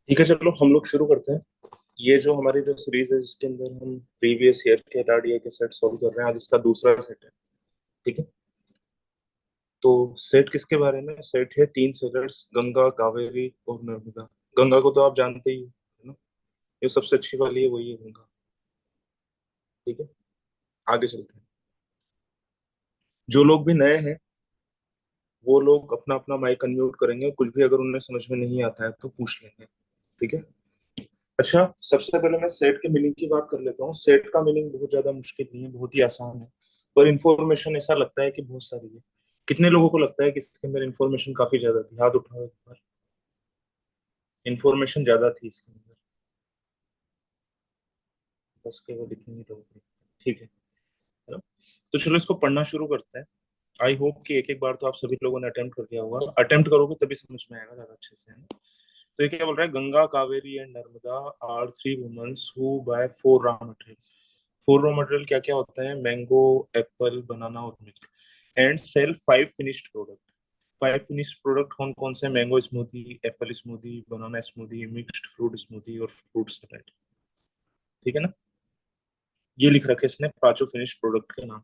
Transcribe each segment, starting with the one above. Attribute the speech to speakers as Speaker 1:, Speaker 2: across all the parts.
Speaker 1: ठीक है, चलो हम लोग शुरू करते हैं। ये जो हमारी जो सीरीज है जिसके अंदर हम प्रीवियस ईयर के डाडिया के सेट सॉल्व कर रहे हैं, आज इसका दूसरा सेट है। ठीक है, तो सेट किसके बारे में? सेट है तीन सेलर्स, गंगा, कावेरी और नर्मदा। गंगा को तो आप जानते ही हो, है ना? ये सबसे अच्छी वाली है, वही है गंगा। ठीक है, आगे चलते हैं। जो लोग भी नए हैं वो लोग अपना अपना माइक अनम्यूट करेंगे, कुछ भी अगर उन्हें समझ में नहीं आता है तो पूछ लेंगे। ठीक है। अच्छा, सबसे पहले मैं सेट के मीनिंग की बात कर लेता हूँ। सेट का मीनिंग बहुत ज्यादा मुश्किल नहीं है, बहुत ही आसान है। पर इंफॉर्मेशन ऐसा लगता है कि बहुत सारी है। कितने लोगों को लगता है कि इसके अंदर इंफॉर्मेशन काफी ज्यादा थी? हाथ उठाओ एक बार। इंफॉर्मेशन ज्यादा थी इसके अंदर। बस केवल इतने ही लोग थे। ठीक है ना? तो चलो इसको पढ़ना शुरू करते हैं। आई होप कि एक एक बार तो आप सभी लोगों ने अटेम्प्ट कर लिया होगा। अटेम्प्ट करोगे तभी समझ में आएगा ज्यादा अच्छे से, है ना? तो ये क्या बोल रहा है? Ganga, Kaveri and Narmada are three women's who buy four raw material. Four raw material क्या क्या होता है? मैंगो, एप्पल, बनाना और milk. And sell five finished product. Five finished product कौन कौन से? Mango smoothie, apple smoothie, banana smoothie, mixed fruit smoothie और fruit salad. ठीक है ना? ये लिख रखे इसने पांचों फिनिश्ड प्रोडक्ट के नाम।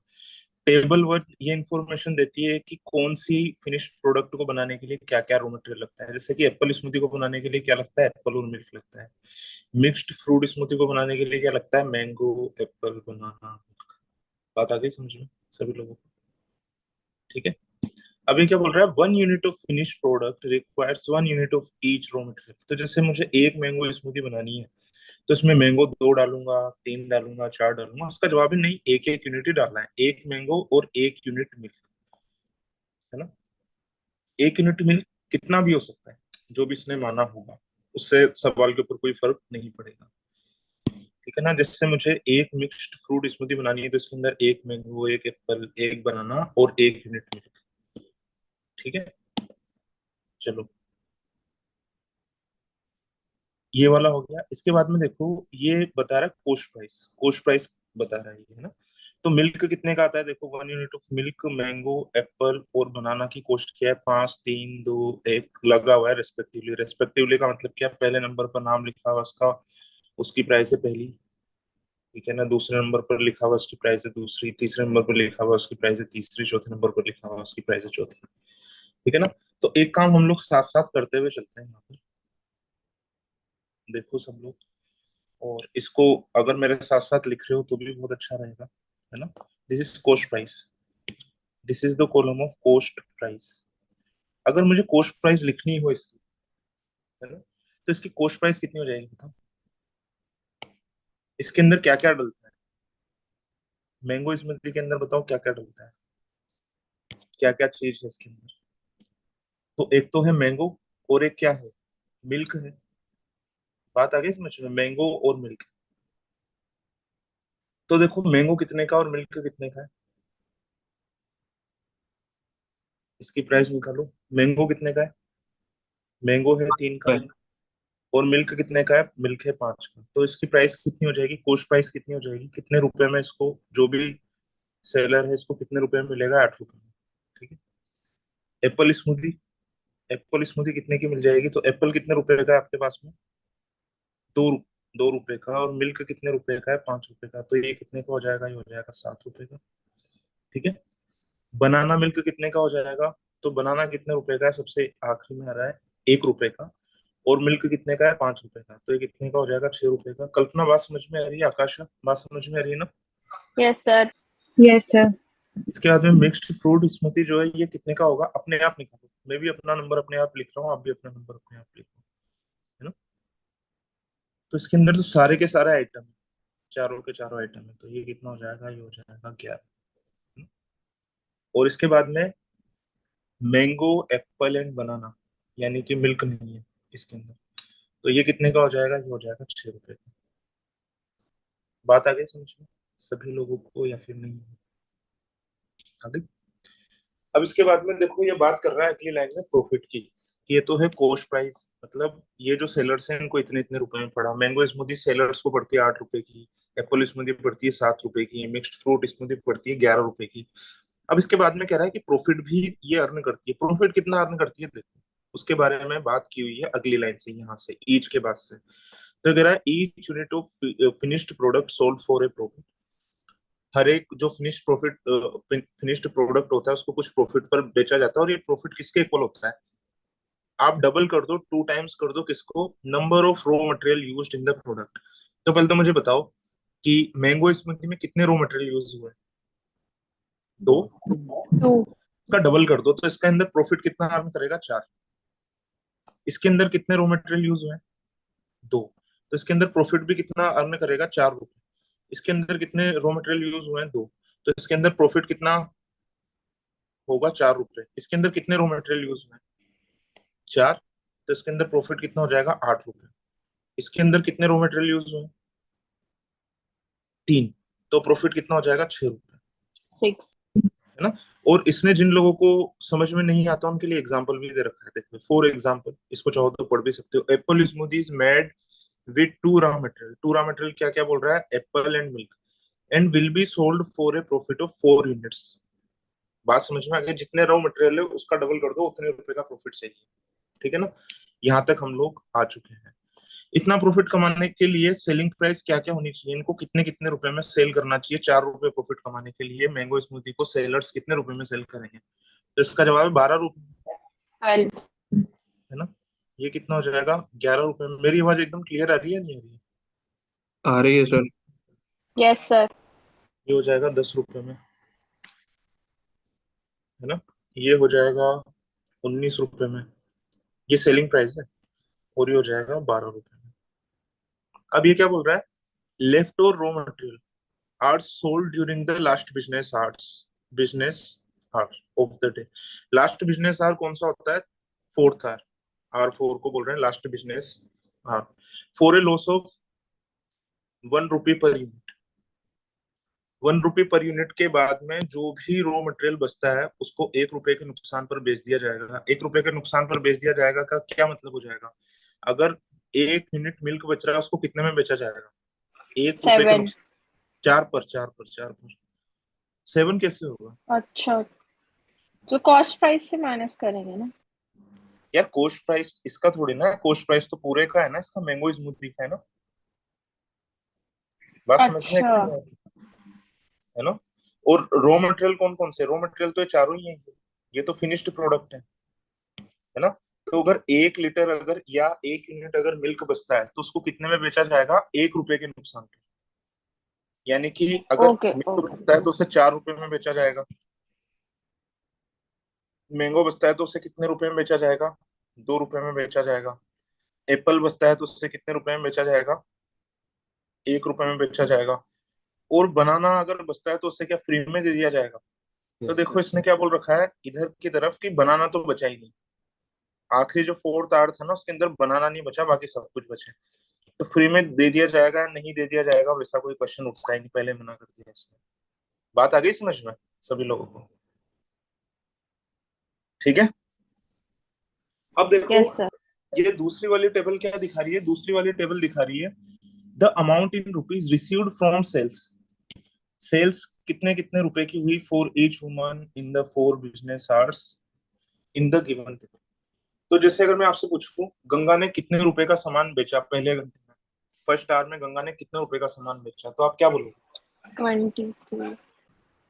Speaker 1: टेबल वन ये इंफॉर्मेशन देती है कि कौन सी फिनिश्ड प्रोडक्ट को बनाने के लिए क्या क्या रॉ मटेरियल लगता है। जैसे कि एप्पल स्मूदी को बनाने के लिए क्या लगता है? एप्पल और मिल्क लगता है। मिक्स्ड फ्रूट स्मूदी को बनाने के लिए क्या लगता है? मैंगो, एप्पल, बनाना। बात आ गई समझ में सभी लोगों को? ठीक है। अभी क्या बोल रहा है? One unit of finish product requires one unit of each raw material. तो जैसे मुझे एक मैंगो स्मूदी बनानी है तो इसमें मैंगो दो डालूंगा, तीन डालूंगा, चार डालूंगा? उसका जवाब है नहीं, एक एक यूनिट ही डालना है। एक मैंगो और एक यूनिट मिल्क, है ना? एक यूनिट मिल्क कितना भी हो सकता है, जो भी इसने माना होगा, उससे सवाल के ऊपर कोई फर्क नहीं पड़ेगा। ठीक है ना? जैसे मुझे एक मिक्स्ड फ्रूट स्मूदी बनानी है तो इसके अंदर एक मैंगो, एक एप्पल, एक बनाना और एक यूनिट मिल्क। ठीक है, चलो ये वाला हो गया। इसके बाद में देखो, ये बता रहा है कॉस्ट प्राइस। कॉस्ट प्राइस बता रहा है ये, है ना? तो मिल्क कितने का आता है? देखो, one unit of milk, mango, Apple और बनाना की कॉस्ट क्या है? पांच, तीन, दो, एक लगा हुआ है रेस्पेक्टिवली। रेस्पेक्टिवली का मतलब क्या? पहले नंबर पर नाम लिखा हुआ उसका, उसकी प्राइस है पहली। ठीक है ना? दूसरे नंबर पर लिखा हुआ उसकी प्राइस है दूसरी, तीसरे नंबर पर लिखा हुआ उसकी प्राइस है तीसरी, चौथे नंबर पर लिखा हुआ उसकी प्राइस है चौथी। ठीक है ना? तो एक काम हम लोग साथ साथ करते हुए चलते हैं यहाँ पर। देखो सब लोग, और इसको अगर मेरे साथ साथ लिख रहे हो तो भी बहुत अच्छा रहेगा, है ना? This is cost price. This is the column of cost price. अगर मुझे कॉस्ट प्राइस लिखनी हो इसकी, है ना, तो इसकी कॉस्ट प्राइस कितनी हो जाएगी बताओ? इसके अंदर क्या क्या डलता है? मैंगो स्मूदी के अंदर बताओ क्या क्या डलता है? क्या क्या चीज है इसके अंदर? तो एक तो है मैंगो, और एक क्या है? मिल्क है। बात आ गई समझ में? मैंगो और मिल्क। तो देखो, मैंगो कितने का और मिल्क कितने का है? इसकी प्राइस निकालो। मैंगो कितने का है? मैंगो है तीन का। और मिल्क कितने का है? मिल्क है पांच का। तो इसकी प्राइस कितनी हो जाएगी? कॉस्ट प्राइस कितनी हो जाएगी? कितने रुपए में इसको, जो भी सेलर है, इसको कितने रुपए में मिलेगा? 8 रुपए में। ठीक है। एप्पल स्मूदी, एप्पल स्मूदी कितने की मिल जाएगी? तो एप्पल कितने रुपए का है आपके पास में? दो, 2 रुपए का। और मिल्क कितने रुपए का है? 5 रुपए का। तो ये कितने का हो जाएगा? ये हो जाएगा 7 रुपए का। ठीक है। बनाना मिल्क कितने का हो जाएगा? तो बनाना कितने रुपए का है? सबसे आखिरी में आ रहा है 1 रुपए का। और मिल्क कितने का है? 5 रुपए का। तो ये कितने का हो जाएगा? 6 रुपए का। कल्पना बात समझ में आ रही है? आकाशा बात समझ में आ रही है ना?
Speaker 2: Yes sir.
Speaker 3: Yes sir.
Speaker 1: इसके बाद में मिक्स्ड फ्रूट स्मूथी जो है ये कितने का होगा? अपने आप निकालो। मैं भी अपना नंबर अपने आप लिख रहा हूँ, आप भी अपना नंबर अपने आप लिखो, है ना? तो इसके अंदर तो सारे के सारे आइटम है, चारों के चारों आइटम है। तो ये कितना हो जाएगा? ये हो जाएगा 11। और इसके बाद में मैंगो, एप्पल एंड बनाना, यानी कि मिल्क नहीं है इसके अंदर। तो ये कितने का हो जाएगा? ये हो जाएगा 6 रुपए का। बात आ गई समझ में सभी लोगों को या फिर नहीं? आ गई? अब इसके बाद में देखो, ये बात कर रहा है अगली लाइन में प्रॉफिट की, कि ये तो है कॉस्ट प्राइस। मतलब ये जो सेलर्स हैं इनको इतने इतने रुपए में पड़ा। मैंगो स्मूदी सेलर्स को पड़ती है 8 रुपए की, एप्पल स्मूदी पड़ती है 7 रुपए की, मिक्स्ड फ्रूट स्मूदी पड़ती है 11 रुपए की। अब इसके बाद में कह रहा है कि प्रॉफिट भी ये अर्न करती है। प्रॉफिट कितना अर्न करती है देखो। उसके बारे में बात की हुई है अगली लाइन से, यहाँ से ईच के बाद से। तो कह रहा है each unit of finished product sold for a profit. हर एक जो फिनिश्ड प्रोडक्ट होता है उसको कुछ प्रॉफिट पर बेचा जाता है, और ये प्रॉफिट किसके इक्वल होता है? आप डबल कर दो, 2 टाइम्स कर दो, किसको? Number of raw material used in the product. तो पहले तो मुझे बताओ कि मैंगो स्मूथी में कितने रॉ मटेरियल यूज हुए? 2।
Speaker 2: 2।
Speaker 1: इसका डबल कर दो तो इसके अंदर प्रॉफिट कितना अर्न करेगा? 4। इसके अंदर कितने रॉ मटेरियल यूज हुए? 2। तो इसके अंदर प्रॉफिट भी कितना अर्न करेगा? 4 रुपए। इसके अंदर कितने रॉ मटेरियल यूज हुए हैं? 2। तो इसके अंदर प्रॉफिट कितना होगा? 4 रुपए। इसके अंदर कितने रॉ मटेरियल यूज हुए हैं? 4। तो इसके अंदर प्रॉफिट कितना हो जाएगा? 8 रुपए। इसके अंदर कितने रॉ मटेरियल यूज हुए हैं? 3। तो प्रॉफिट कितना हो जाएगा? 6 रुपए।
Speaker 2: 6।
Speaker 1: है ना? और इसने जिन लोगों को समझ में नहीं आता उनके लिए एग्जाम्पल भी दे रखा है, देखो फॉर एग्जाम्पल, इसको चाहो तो पढ़ भी सकते हो। Apple smoothie is made with 2 raw material. 2 raw material क्या क्या बोल रहा है? Apple and milk, and will be sold for a profit of 4 units. बात समझ में आ गई? जितने रॉ मटेरियल है उसका डबल कर दो, उतने रुपए का प्रॉफिट चाहिए। ठीक है ना? यहाँ तक हम लोग आ चुके हैं। इतना प्रॉफिट कमाने के लिए सेलिंग प्राइस क्या क्या होनी चाहिए? इनको कितने कितने रुपए में सेल करना चाहिए? 4 रुपए प्रॉफिट कमाने के लिए मैंगो स्मूदी को सेलर्स कितने रुपए में सेल करेंगे? तो इसका जवाब है 12 रुपए।
Speaker 2: 12।
Speaker 1: है ना? ये कितना हो जाएगा? 11 रुपए में। मेरी आवाज एकदम क्लियर आ रही है नहीं आ रही है?
Speaker 3: आ रही है सर।
Speaker 2: Yes sir.
Speaker 1: ये हो जाएगा 10 रुपए में। है ना? ये हो जाएगा 19 रुपए में। ये सेलिंग प्राइस है। और ये हो जाएगा 12 रुपए में। अब ये क्या बोल रहा है? लेफ्ट और raw material are sold during the last business hour of the day. Last business hour कौन सा होता है? Fourth our. R4 को बोल रहे हैं last business hour. For a loss of 1 rupee per unit. 1 rupee per unit के बाद में जो भी रॉ मटेरियल बचता है उसको 1 रुपए के नुकसान पर बेच दिया जाएगा। 1 रुपए के नुकसान पर बेच दिया जाएगा का क्या मतलब हो जाएगा? अगर 1 यूनिट मिल्क बच रहा है उसको कितने में बेचा जाएगा? 1 रुपए के
Speaker 2: 7।
Speaker 1: नुकसान। 4 पर 7 कैसे होगा?
Speaker 2: अच्छा, तो कॉस्ट प्राइस से माइनस करेंगे ना?
Speaker 1: यार कॉस्ट प्राइस इसका थोड़ी ना है, कॉस्ट प्राइस तो पूरे का है ना, इसका मैंगो स्मूथी का है ना। बात समझ में है
Speaker 2: अच्छा।
Speaker 1: कि नहीं आ रही? है ना? और रॉ मटेरियल कौन कौन से? रॉ मटेरियल तो ये चारों ही हैं। ये तो फिनिश्ड प्रोडक्ट है ना? तो अगर 1 लीटर अगर या 1 यूनिट अगर मिल्क बचता है तो उसको कितने में बेचा जाएगा? 1 रुपए के नुकसान पे। यानी कि अगर
Speaker 2: ओके
Speaker 1: मिल्क
Speaker 2: ओके।
Speaker 1: बचता है तो उसे 4 रुपए में बेचा जाएगा। मैंगो बचता है तो उसे कितने रुपए में बेचा जाएगा? 2 रुपए में बेचा जाएगा। एप्पल बचता है तो उससे कितने रुपए में बेचा जाएगा? 1 रुपए में बेचा जाएगा। और बनाना अगर बचता है तो उससे क्या फ्री में दे दिया जाएगा? तो
Speaker 3: यस
Speaker 1: देखो
Speaker 3: सर।
Speaker 1: इसने क्या बोल रखा है इधर की तरफ कि बनाना तो बचा ही नहीं। आखिरी जो फोर्थ आर था ना उसके अंदर बनाना नहीं बचा, बाकी सब कुछ बचे। तो फ्री में दे दिया जाएगा या नहीं दे दिया जाएगा वैसा कोई क्वेश्चन उठता ही नहीं, पहले मना कर दिया इसने। बात आ गई समझ में सभी लोगों को? ठीक है। अब देखो
Speaker 2: यस सर।
Speaker 1: ये दूसरी वाली टेबल क्या दिखा रही है? दूसरी वाली टेबल दिखा रही है the amount in rupees received from sales. Sales कितने कितने रुपए की हुई for each woman in the 4 business hours in the given. तो जैसे अगर मैं आपसे पूछूं गंगा ने कितने रुपए का सामान बेचा पहले घंटे में, फर्स्ट आवर में गंगा ने कितने रुपए का सामान बेचा, तो आप क्या बोलोगे?
Speaker 2: 23।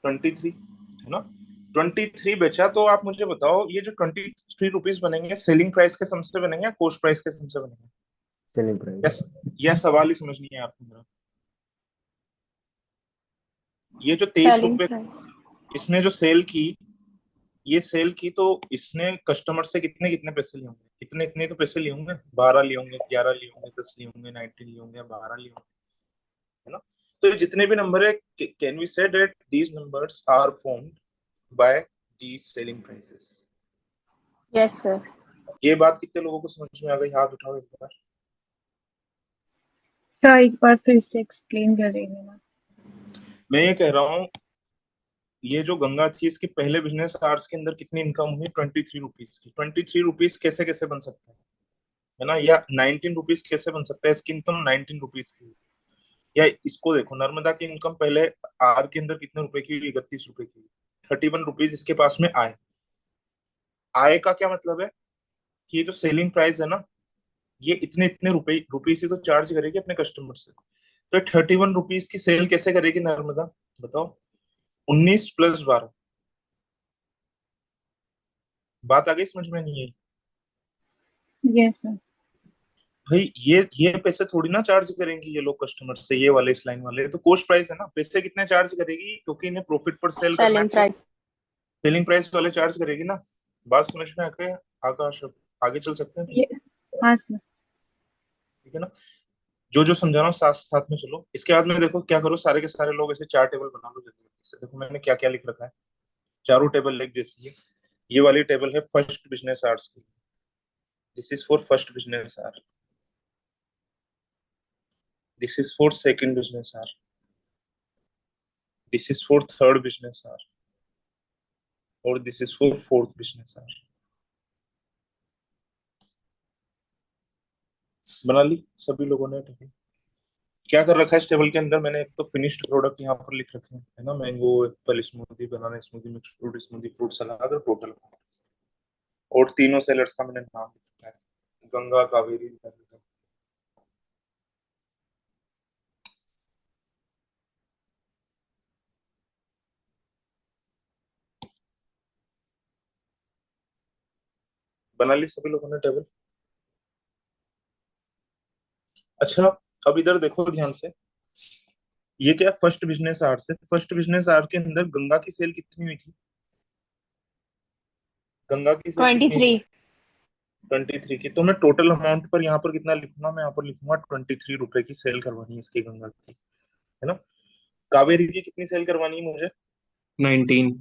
Speaker 1: 23। है ना? 23 बेचा। तो आप मुझे बताओ ये जो 23 रुपीज बनेंगे सेलिंग प्राइस के सम से बनेंगे या कॉस्ट प्राइस के सम से बनेंगे?
Speaker 3: Selling price.
Speaker 1: यस। यह सवाल ही समझ नहीं है आपको मेरा। ये जो 23 रुपए
Speaker 2: सेलिंग प्राइस।
Speaker 1: इसने जो सेल की, ये सेल की तो इसने कस्टमर से कितने कितने पैसे लिए होंगे? इतने इतने तो पैसे लिए होंगे, 12 लिए होंगे, 11 लिए होंगे, 10 लिए होंगे, 19 लिए होंगे, 12 लिए होंगे। है ना? तो ये जितने भी नंबर है, can we say that these numbers are formed by these selling prices?
Speaker 2: Yes sir.
Speaker 1: ये बात कितने लोगों को समझ में आ गई? हाथ उठाओ एक बार।
Speaker 4: सर एक बार फिर से एक्सप्लेन करेंगे ना?
Speaker 1: मैं ये कह रहा हूँ ये जो गंगा थी इसके पहले बिजनेस आवर्स के अंदर कितनी इनकम हुई? 23 रुपीज की। 23 रुपीज कैसे कैसे बन सकता है ना? या 19 रुपीज कैसे बन सकता है? इसकी इनकम 19 रुपीज की हुई। या इसको देखो, नर्मदा की इनकम पहले आर के अंदर कितने रुपए की हुई? 31 रुपए की हुई। 31 रुपीज इसके पास में आए। आय का क्या मतलब है? कि ये जो सेलिंग प्राइस है ना, ये इतने इतने रुपीस ही तो चार्ज करेगी अपने कस्टमर से। तो 31 रुपीज की सेल कैसे करेगी नर्मदा, बताओ। 19 + 12, बात आ गई समझ में नहीं है?
Speaker 4: Yes, sir.
Speaker 1: भाई ये पैसे थोड़ी ना चार्ज करेंगी ये लोग कस्टमर से, ये वाले इस लाइन वाले। तो कॉस्ट प्राइस है ना, पैसे कितने चार्ज करेगी, क्योंकि इन्हें प्रॉफिट पर सेल करना है,
Speaker 2: सेलिंग
Speaker 1: तो
Speaker 2: प्राइस।
Speaker 1: सेलिंग प्राइस वाले चार्ज करेगी ना। बात समझ में आके आकाश, अब आगे चल सकते हैं फिर?
Speaker 4: Yeah. हाँ sir.
Speaker 1: ठीक है ना। जो जो समझा रहा हूँ साथ साथ में चलो। इसके बाद में देखो क्या करो, सारे के सारे लोग ऐसे 4 टेबल बना लो जल्दी जल्दी से। देखो मैंने क्या क्या लिख रखा है, चारों टेबल एक जैसी है। ये वाली टेबल है फर्स्ट बिजनेस आवर्स की, this is for first business hour, this is for second business hour, this is for third business hour, और this is for fourth business hour. बना ली सभी लोगों ने टेबल? क्या कर रखा है इस टेबल के अंदर मैंने, एक तो फिनिश्ड प्रोडक्ट यहाँ पर लिख रखे हैं, है ना, mango Apple smoothie, banana smoothie, mix fruit smoothie, fruit salad, और टोटल। और तीनों सेलर्स का मैंने नाम लिखा है, गंगा, कावेरी, नर्मदा। बना ली सभी लोगों ने टेबल? अच्छा, अब इधर देखो ध्यान से। ये क्या, फर्स्ट बिजनेस आवर से, फर्स्ट बिजनेस आवर के अंदर गंगा की सेल कितनी हुई थी? गंगा की सेल
Speaker 2: ट्वेंटी
Speaker 1: कितनी
Speaker 2: थ्री
Speaker 1: थी? 23 की। तो मैं टोटल अमाउंट पर यहाँ पर कितना लिखूंगा, मैं यहाँ पर लिखूंगा 23 रुपए की सेल करवानी है इसकी, गंगा की, है ना। कावेरी की कितनी सेल करवानी है मुझे?
Speaker 3: 19।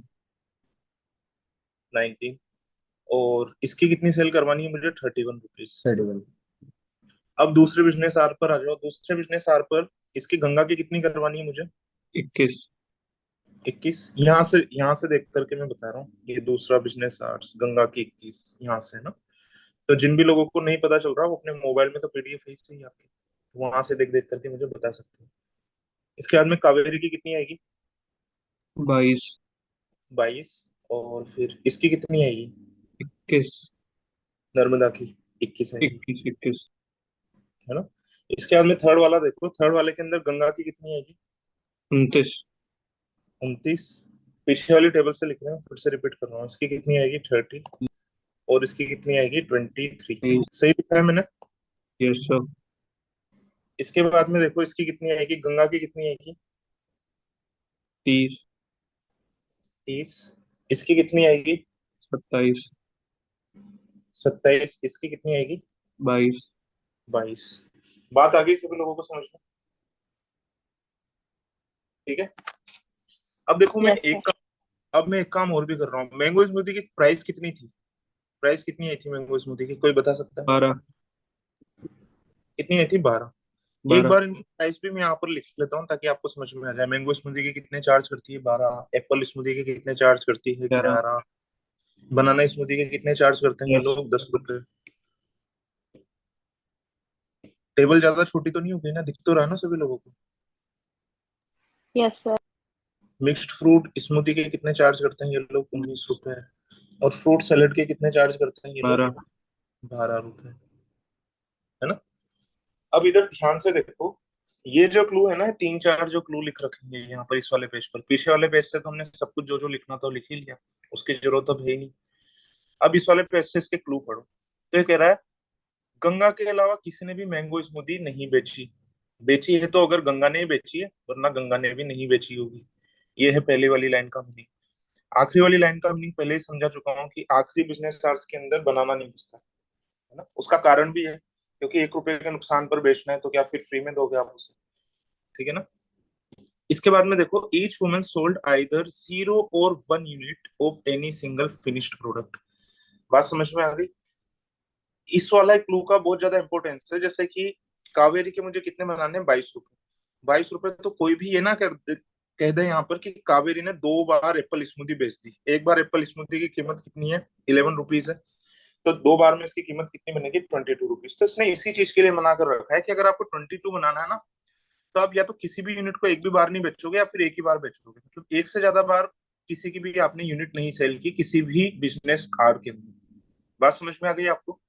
Speaker 1: 19। और इसकी कितनी सेल करवानी है मुझे? 31 रुपीज।
Speaker 3: 31।
Speaker 1: अब दूसरे बिजनेस आर पर आ जाओ, दूसरे बिजनेस आर पर इसकी गंगा की कितनी करवानी है मुझे?
Speaker 3: 21।
Speaker 1: 21। यहाँ से देख करके मैं बता रहा हूँ, ये दूसरा बिजनेस आर्ट्स, गंगा की 21 यहाँ से, है ना। तो जिन भी लोगों को नहीं पता चल रहा वो अपने मोबाइल में तो पीडीएफ है ही आपके, तो वहां से देख देख करके मुझे बता सकते हैं। इसके बाद में कावेरी की कितनी आएगी?
Speaker 3: 22।
Speaker 1: 22। और फिर इसकी कितनी आएगी?
Speaker 3: 21।
Speaker 1: नर्मदा की 21 आएगी,
Speaker 3: 21। 21।
Speaker 1: है ना। इसके बाद में थर्ड वाला देखो, थर्ड वाले के अंदर गंगा की कितनी आएगी?
Speaker 3: 29।
Speaker 1: 29। पीछे वाली टेबल से लिख रहे हैं, फिर से रिपीट कर रहा हूँ। इसकी कितनी आएगी? 30। और इसकी कितनी आएगी? 23। सही लिखा है मैंने?
Speaker 3: Yes sir.
Speaker 1: इसके बाद में देखो इसकी कितनी आएगी, गंगा की कितनी आएगी?
Speaker 3: 30।
Speaker 1: 30। इसकी कितनी आएगी?
Speaker 3: 27।
Speaker 1: 27। इसकी कितनी आएगी?
Speaker 3: 22।
Speaker 1: 22। बात आ गई सभी लोगों को समझ में? ठीक है। अब देखो मैं
Speaker 2: यस सर।
Speaker 1: एक काम, अब मैं एक काम और भी कर रहा हूँ। मैंगो स्मूदी की प्राइस कितनी थी? प्राइस कितनी आई थी मैंगो स्मूदी की, कोई बता सकता है?
Speaker 3: 12।
Speaker 1: कितनी आई थी? 12। एक
Speaker 3: 12।
Speaker 1: बार इनकी प्राइस भी मैं यहाँ पर लिख लेता हूँ ताकि आपको समझ में आ जाए। मैंगो स्मूदी के कितने चार्ज करती है? 12। एप्पल स्मूदी के कितने चार्ज करती है?
Speaker 3: 11।
Speaker 1: 11। बनाना स्मूदी के कितने चार्ज करते हैं ये
Speaker 3: 10।
Speaker 1: लोग? 10 रुपए। टेबल ज्यादा छोटी तो नहीं हो गई ना, दिख तो रहा है ना सभी लोगों को?
Speaker 2: Yes sir.
Speaker 1: Mixed fruit smoothie के कितने चार्ज करते हैं ये लोग? 19 रुपए। और फ्रूट सैलेड के कितने चार्ज करते हैं ये लोग?
Speaker 3: 12।
Speaker 1: 12 रुपए, है ना। अब इधर ध्यान से देखो, ये जो क्लू है ना, तीन चार जो क्लू लिख रखे हैं यहाँ पर इस वाले पेज पर, पीछे वाले पेज से तो हमने सब कुछ जो जो लिखना था वो लिख ही लिया, उसकी जरूरत अब है ही नहीं। अब इस वाले पेज से इसके क्लू पढ़ो। तो ये कह रहा है गंगा के अलावा किसी ने भी मैंगो स्मूदी नहीं बेची। बेची है तो अगर गंगा ने ही बेची है, वरना गंगा ने भी नहीं बेची होगी। ये है पहली वाली लाइन का मीनिंग। आखिरी वाली लाइन का मीनिंग पहले ही समझा चुका हूँ कि आखिरी बिजनेस आवर्स के अंदर बनाना नहीं बचता, है ना। उसका कारण भी है, क्योंकि 1 रुपए के नुकसान पर बेचना है तो क्या फिर फ्री में दोगे आप उसे? ठीक है ना। इसके बाद में देखो, ईच वुमन सोल्ड आइदर 0 और 1 unit of any single finished product. बात समझ में आ गई? इस वाला क्लू का बहुत ज्यादा इंपॉर्टेंस है। जैसे कि कावेरी के मुझे कितने बनाने हैं? 22 रुपए। 22 रुपए तो कोई भी ये ना कह दे यहाँ पर कि कावेरी ने 2 बार एप्पल स्मूदी बेच दी। एक बार एप्पल स्मूदी की कीमत कितनी है? 11 रुपीज है। तो 2 बार में इसकी कीमत कितनी बनेगी? 22 रुपीज। तो इसने इसी चीज के लिए मना कर रखा है कि अगर आपको 22 बनाना है ना, तो आप या तो किसी भी यूनिट को एक भी बार नहीं बेचोगे, या फिर एक ही बार बेचोगे। मतलब एक से ज्यादा बार किसी की भी आपने यूनिट नहीं सेल की किसी भी बिजनेस आर के अंदर। बात समझ में आ गई आपको?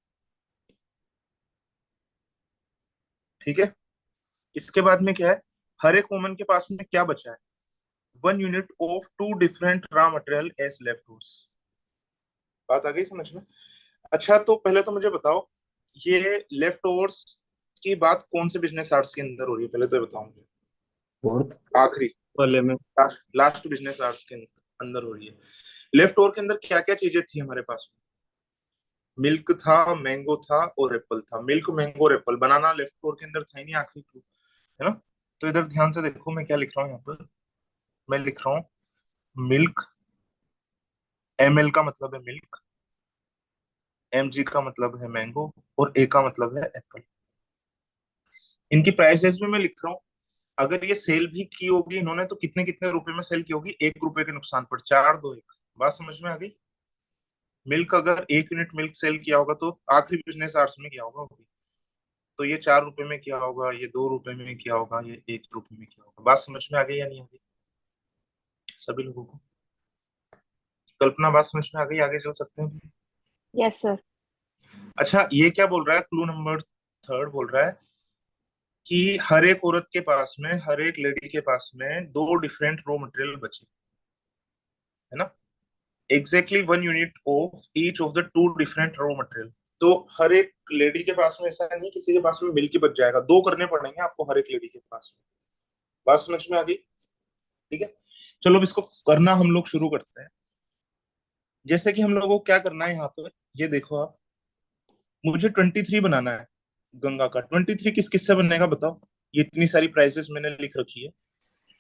Speaker 1: ठीक है। इसके बाद में क्या है, हर एक वुमन के पास में क्या बचा है, 1 unit of 2 different raw material has left. बात आ गई समझ में। अच्छा तो पहले तो मुझे बताओ, ये लेफ्ट ओवर्स की बात कौन से बिजनेस आवर्स के अंदर हो रही है, पहले तो ये बताओ मुझे।
Speaker 3: फोर्थ
Speaker 1: आखिरी
Speaker 3: वाले में।
Speaker 1: लास्ट बिजनेस आवर्स के अंदर हो रही है। लेफ्ट ओवर के अंदर क्या क्या चीजें थी हमारे पास में, मिल्क था, मैंगो था और एप्पल था। मिल्क, मैंगो और एप्पल, बनाना लेफ्ट ओवर के अंदर था ही नहीं, आखिरी क्लू है ना। तो इधर ध्यान से देखो मैं क्या लिख रहा हूँ यहाँ पर। मैं लिख रहा हूँ मिल्क, ML का मतलब है मिल्क, MG का मतलब है मैंगो और A का मतलब है एप्पल। इनकी प्राइसेस भी मैं लिख रहा हूँ। अगर ये सेल भी की होगी इन्होंने तो कितने कितने रुपए में सेल की होगी, 1 रुपए के नुकसान पर, 4-2-1। बात समझ में आ गई। मिल्क अगर 1 यूनिट मिल्क सेल किया होगा तो आखिरी बिजनेस आवर्स में किया होगा होगी, तो ये 4 रुपए में किया होगा, ये 2 रुपए में किया होगा, ये 1 रुपए में किया होगा। बात समझ में आ गई या नहीं आ गई सभी लोगों को। कल्पना बात समझ में आ गई, आगे चल सकते हैं।
Speaker 2: Yes sir.
Speaker 1: अच्छा ये क्या बोल रहा है, क्लू नंबर थर्ड बोल रहा है कि हर एक औरत के पास में, हर एक लेडी के पास में 2 डिफरेंट रॉ मटेरियल बचे, है ना। Exactly 1 unit of each of the 2 different raw material. तो हर एक लेडी के पास में ऐसा नहीं किसी के पास में मिल के बच जाएगा, 2 करने पड़ेंगे आपको हर एक लेडी के पास में। बात समझ में आ गई, ठीक है। चलो अब इसको करना हम लोग शुरू करते हैं। जैसे कि हम लोगों को क्या करना है यहाँ पर, ये देखो आप, मुझे 23 बनाना है गंगा का। 23 किस किस से बनेगा बताओ। ये इतनी सारी प्राइसेस मैंने लिख रखी है,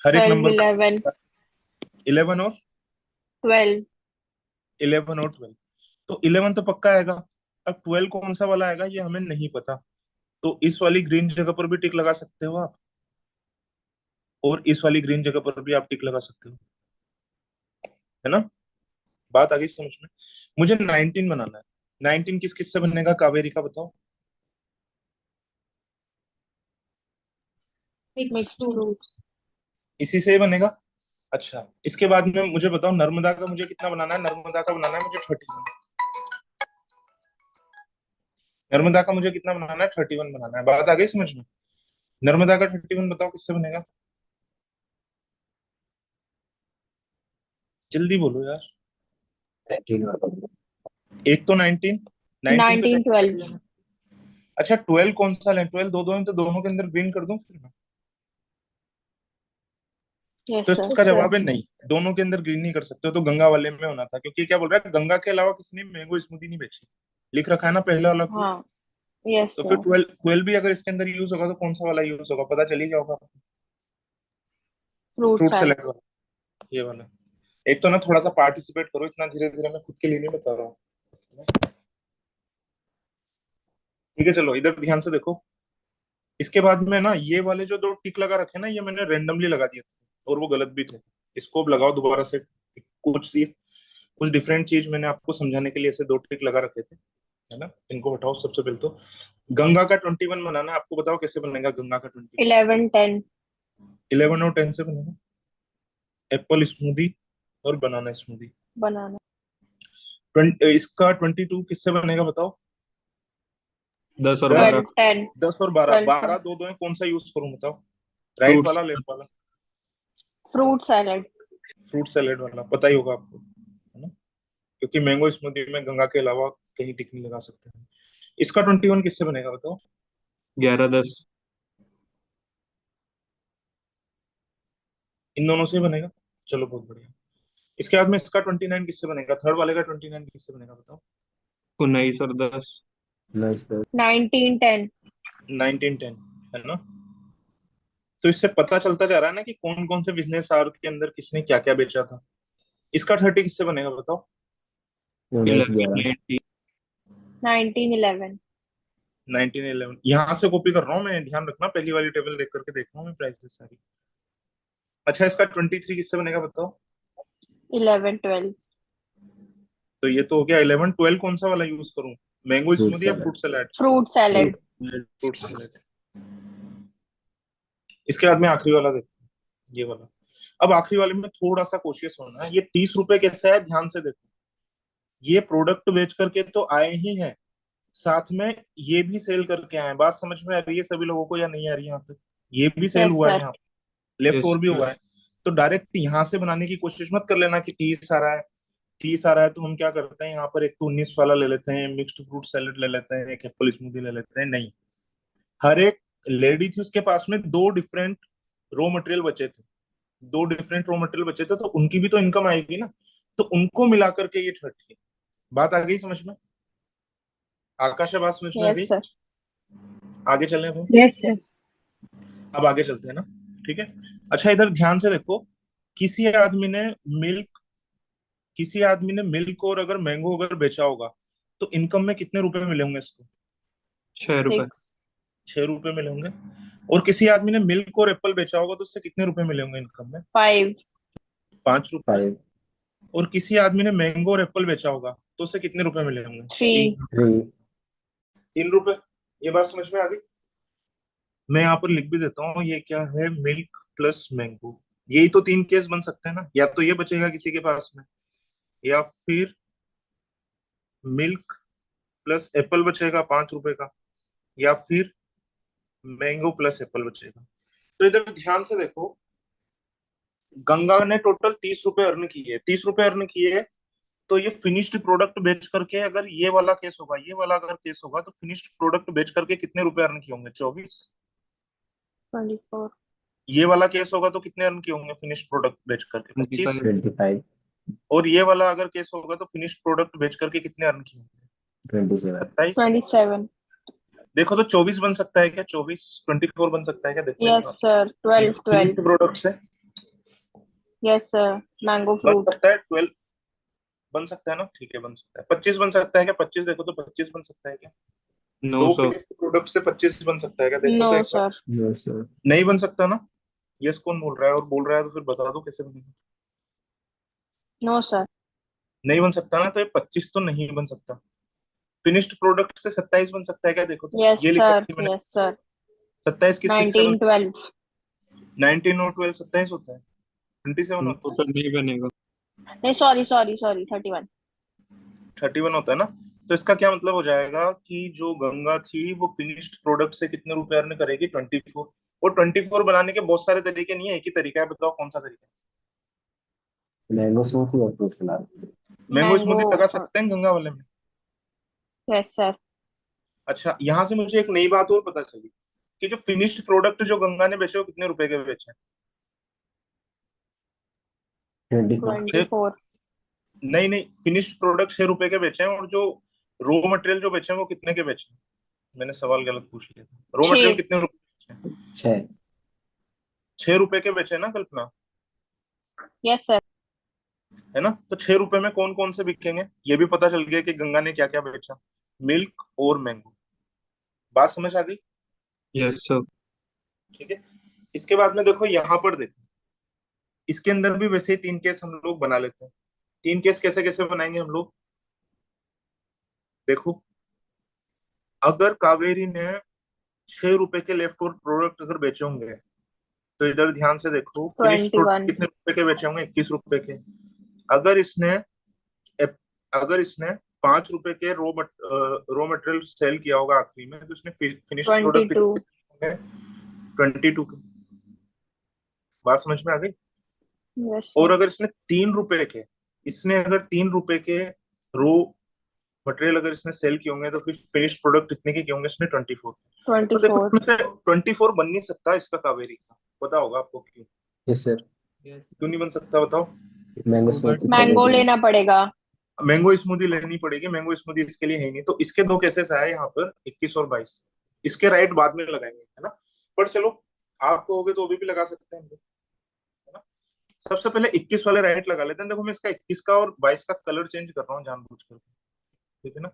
Speaker 1: हर एक
Speaker 2: 12,
Speaker 1: नंबर
Speaker 2: 11,
Speaker 1: का 11 और
Speaker 2: 12।
Speaker 1: 12। तो 11 तो पक्का आएगा। अब 12 कौन सा वाला आएगा ये हमें नहीं पता, तो इस वाली ग्रीन जगह पर भी टिक लगा सकते हो आप, और इस वाली ग्रीन जगह पर भी आप टिक लगा सकते हो, है ना। बात आ गई समझ में। मुझे 19 बनाना है। 19 किस किस से बनेगा कावेरी का बताओ।
Speaker 2: Mixed fruits.
Speaker 1: इसी से ही बनेगा। अच्छा इसके बाद में मुझे बताओ नर्मदा का मुझे कितना बनाना है। नर्मदा का बनाना है मुझे 31। नर्मदा का मुझे कितना बनाना है, 31 बनाना है। बात आ गई समझ में। नर्मदा का 31 बताओ किससे बनेगा, जल्दी बोलो यार। एक तो 19, 19 तो
Speaker 2: 19, 12।
Speaker 1: चाहिए। अच्छा 12 कौन सा है, 12 दो दो है तो दोनों के अंदर ग्रीन कर दूं फिर मैं। तो
Speaker 2: यस सर।
Speaker 1: इसका जवाब है नहीं, दोनों के अंदर ग्रीन नहीं कर सकते हो, तो गंगा वाले में होना था। क्योंकि क्या बोल रहा है, गंगा के अलावा किसी ने मैंगो स्मूदी नहीं बेची, लिख रखा है ना पहला वाला clue।
Speaker 2: हाँ। यस
Speaker 1: तो फिर
Speaker 2: सर।
Speaker 1: 12 भी अगर इसके अंदर यूज होगा तो कौन सा वाला यूज होगा पता चल ही जाएगा।
Speaker 2: Fruit
Speaker 1: fruit
Speaker 2: salad.
Speaker 1: सैलेड वाला, ये वाला। एक तो ना थोड़ा सा पार्टिसिपेट करो, इतना धीरे धीरे मैं खुद के लिए नहीं बता रहा हूँ। ठीक है चलो इधर ध्यान से देखो। इसके बाद में ना ये वाले जो 2 टिक लगा रखे ना, ये मैंने रेंडमली लगा दिए थे और वो गलत भी थे। इसको अब लगाओ दोबारा से। कुछ डिफरेंट चीज मैंने आपको समझाने के लिए ऐसे 2 टिक लगा रखे थे, है ना। इनको हटाओ सबसे पहले तो। गंगा का 21 बनाना है आपको, बताओ कैसे बनेगा गंगा का 21।
Speaker 2: 11, 10।
Speaker 1: 11 और 10 से बनेगा एप्पल स्मूदी और बनाना स्मूदी।
Speaker 2: बनाना।
Speaker 1: इसका 22 किससे बनेगा बताओ।
Speaker 3: 10 और
Speaker 1: 10,
Speaker 3: 12।
Speaker 2: 12, 10।
Speaker 1: 10 और 12,
Speaker 2: 12, 10।
Speaker 1: 12 दो दो है, कौन सा यूज करूं बताओ, राइट
Speaker 3: फ्रूट्स।
Speaker 1: वाला लेफ्ट वाला।
Speaker 2: Fruit salad.
Speaker 1: फ्रूट सैलेड वाला पता ही होगा आपको, है ना। क्योंकि मैंगो स्मूदी में गंगा के अलावा कहीं टिक नहीं लगा सकते हैं। इसका 21 किससे बनेगा बताओ।
Speaker 3: 11, 10।
Speaker 1: इन दोनों से बनेगा, चलो बहुत बढ़िया। इसके बाद में इसका 29 किससे बनेगा, थर्ड वाले का 29 किससे बनेगा बताओ।
Speaker 3: 19 और 10।
Speaker 2: 19, 10।
Speaker 1: 1910, है ना। तो इससे पता चलता जा रहा है ना कि कौन कौन से बिजनेस आवर के अंदर किसने क्या क्या बेचा था। इसका 30 किससे बनेगा बताओ।
Speaker 3: 11, 19।
Speaker 2: 19, 11।
Speaker 1: 1911 यहाँ से कॉपी कर रहा हूँ मैं, ध्यान रखना पहली वाली टेबल देख करके देख रहा हूँ मैं प्राइसेस सारी। अच्छा इसका 23 किससे बनेगा बताओ।
Speaker 2: 11, 12।
Speaker 1: तो ये तो हो गया 11, 12 कौन सा वाला यूज करूं, मैंगो स्मूदी या fruit salad.
Speaker 2: Fruit salad.
Speaker 1: Fruit salad. इसके बाद में आखिरी वाला देखो, ये वाला। अब आखिरी वाले में थोड़ा सा कोशिश होना है, ये 30 रुपए कैसे है ध्यान से देखो। ये प्रोडक्ट बेच करके तो आए ही हैं, साथ में ये भी सेल करके आए हैं। बात समझ में आ रही है सभी लोगों को या नहीं आ रही है? यहाँ पे ये भी सेल
Speaker 2: यस
Speaker 1: हुआ है,
Speaker 2: सर।
Speaker 1: यहाँ लेफ्ट
Speaker 3: यस
Speaker 1: ओवर भी हुआ है। तो डायरेक्ट यहाँ से बनाने की कोशिश मत कर लेना कि 30 आ रहा है। 30 आ रहा है तो हम क्या करते हैं यहाँ पर, एक तो 19 वाला ले लेते हैं, मिक्स्ड फ्रूट सैलेड ले लेते हैं, एक एप्पल स्मूदी ले लेते हैं। नहीं, हर एक लेडी थी उसके पास में दो डिफरेंट रॉ मटेरियल बचे थे, दो डिफरेंट रॉ मटेरियल बचे थे, तो उनकी भी तो इनकम आएगी ना। तो उनको मिला करके ये 30। बात आ गई समझ में? आकाश, बात समझ में आ
Speaker 2: यस
Speaker 1: गई?
Speaker 2: सर।
Speaker 1: आगे चलें अब हम?
Speaker 4: Yes, sir.
Speaker 1: अब आगे चलते हैं ना, ठीक है। अच्छा, इधर ध्यान से देखो। किसी आदमी ने मिल्क किसी आदमी ने मिल्क और अगर मैंगो अगर बेचा होगा तो इनकम में कितने रुपए मिले होंगे इसको?
Speaker 3: 6 रुपए।
Speaker 2: 6।
Speaker 1: 6 रुपए मिले होंगे। और किसी आदमी ने मिल्क और एप्पल बेचा होगा तो उससे कितने रुपए मिले होंगे इनकम में?
Speaker 2: 5।
Speaker 1: 5 रुपए।
Speaker 5: 5,
Speaker 1: और किसी आदमी ने मैंगो और एप्पल बेचा होगा तो उससे कितने रुपए मिले होंगे?
Speaker 2: 3।
Speaker 5: 3,
Speaker 1: 3 रुपए। ये बात समझ में आ गई? मैं यहाँ पर लिख भी देता हूँ, ये क्या है, मिल्क प्लस मैंगो। यही तो तीन केस बन सकते हैं ना, या तो ये बचेगा किसी के पास में, या फिर मिल्क प्लस एप्पल बचेगा 5 रुपए का, या फिर मैंगो प्लस एप्पल बचेगा। तो इधर ध्यान से देखो, गंगा ने टोटल 30 रुपए अर्न किए, 30 रुपए अर्न किए। तो ये फिनिश्ड प्रोडक्ट बेच करके, अगर ये वाला केस होगा, ये वाला अगर केस होगा, तो फिनिश्ड प्रोडक्ट बेच करके कितने रुपए अर्न किए होंगे? 24।
Speaker 2: 24।
Speaker 1: ये वाला केस होगा तो कितने अर्न किए होंगे फिनिश्ड प्रोडक्ट बेच करके? 25।
Speaker 5: 25,
Speaker 1: और ये वाला अगर केस होगा तो फिनिश्ड प्रोडक्ट बेच करके कितने अर्न किए होंगे?
Speaker 5: 27,
Speaker 1: 27।
Speaker 2: 27।
Speaker 1: देखो तो 24 बन सकता है क्या? 24, 24 बन सकता है क्या? देखो एक
Speaker 2: यस
Speaker 1: बार,
Speaker 2: सर। 12। 12।
Speaker 1: फिनिश्ड प्रोडक्ट से
Speaker 2: यस सर। मैंगो
Speaker 1: बन
Speaker 2: फ्रूट।
Speaker 1: सकता है 12, बन सकता है ना? ठीक है, बन सकता है। 25 बन सकता है क्या? 25 देखो तो 25 बन सकता है क्या?
Speaker 3: 900।
Speaker 1: फिनिश्ड प्रोडक्ट से 25 बन सकता है क्या? देखो
Speaker 2: नो
Speaker 1: तो एक बार।
Speaker 2: सर।
Speaker 5: no sir,
Speaker 1: नहीं बन सकता ना? यस कौन बोल रहा है? और बोल रहा है तो फिर बता दो कैसे बनेगा।
Speaker 2: No sir.
Speaker 1: नहीं बन सकता ना, तो ये 25 तो नहीं बन सकता। फिनिश्ड प्रोडक्ट से 27 बन सकता है क्या? देखो तो
Speaker 2: यस
Speaker 1: ये लिखा
Speaker 2: सर।
Speaker 1: है मैंने।
Speaker 2: Yes sir.
Speaker 1: 27 किस किस से
Speaker 2: 19, 12।
Speaker 1: 19 और 12 27 होता है, 27 होता
Speaker 3: तो सर नहीं बनेगा।
Speaker 2: नहीं, सॉरी सॉरी सॉरी, 31।
Speaker 1: है, 31 होता है ना। तो इसका क्या मतलब हो जाएगा कि जो गंगा थी वो फिनिश्ड प्रोडक्ट से कितने रुपए अर्न करेगी? 24। और 24 बनाने के बहुत सारे तरीके नहीं है, एक ही तरीका है। बताओ कौन सा तरीका
Speaker 5: मैंगो स्मूथी और फ्रूट सलाद।
Speaker 1: है? Mango
Speaker 2: mango.
Speaker 1: स्मूदी लगा सकते हैं गंगा वाले में।
Speaker 2: Yes sir.
Speaker 1: अच्छा, यहाँ से मुझे एक नई बात और पता चली कि जो फिनिश्ड प्रोडक्ट जो गंगा ने बेचे वो कितने रुपए के बेचे?
Speaker 5: 24,
Speaker 2: 24।
Speaker 1: नहीं नहीं, फिनिश्ड प्रोडक्ट 6 रुपए के बेचे हैं, और जो रॉ मटेरियल जो बेचे हैं वो कितने के बेचे हैं? मैंने सवाल गलत पूछ लिया था। Raw material
Speaker 2: 6।
Speaker 1: कितने रुपए के बेचे हैं?
Speaker 5: 6,
Speaker 1: 6 रुपए के बेचे हैं ना कल्पना,
Speaker 2: यस सर।
Speaker 1: है ना? तो 6 रुपए में कौन कौन से बिकेंगे ये भी पता चल गया कि गंगा ने क्या क्या बेचा, मिल्क और मैंगो। बात समझ आ गई?
Speaker 3: Yes sir.
Speaker 1: ठीक है। इसके बाद में देखो, यहाँ पर देखो, इसके अंदर भी वैसे ही 3 केस हम लोग बना लेते हैं। 3 केस कैसे कैसे बनाएंगे हम लोग? देखो, अगर कावेरी ने 6 रुपए के लेफ्ट ओवर प्रोडक्ट अगर बेचे होंगे, तो इधर ध्यान से देखो, फिनिश्ड प्रोडक्ट
Speaker 2: 21।
Speaker 1: कितने रुपए के बेचे होंगे? 21 रुपए के। अगर इसने अगर इसने 5 रुपए के रॉ मटेरियल सेल किया होगा आखिरी में, तो इसने फिनिश्ड प्रोडक्ट
Speaker 2: 22।
Speaker 1: कितने होंगे? 22 के। बात समझ में आ गई?
Speaker 2: यस
Speaker 1: और
Speaker 2: सर।
Speaker 1: अगर इसने अगर 3 रुपए के रो मटेरियल अगर इसने सेल किए होंगे, तो फिर फिनिश्ड प्रोडक्ट कितने के किए होंगे इसने? 24। तो देखो,
Speaker 2: 24।
Speaker 1: इसमें से 24 बन नहीं सकता इसका कावेरी का। पता होगा आपको क्यों?
Speaker 5: yes sir,
Speaker 1: क्यों नहीं बन सकता बताओ?
Speaker 5: मैंगो स्मूथी
Speaker 2: मैंगो लेना पड़ेगा।
Speaker 1: मैंगो स्मूदी लेनी पड़ेगी, मैंगो स्मूदी इसके लिए है ही नहीं। तो इसके दो केसेस आए यहाँ पर, 21 और 22। इसके राइट बाद में लगाएंगे, है ना? पर चलो, आप कहोगे तो अभी भी लगा सकते हैं हम लोग, है ना? सबसे पहले 21 वाले राइट लगा लेते हैं। देखो, मैं इसका 21 का और 22 का कलर चेंज कर रहा हूँ जानबूझ कर, ठीक है ना?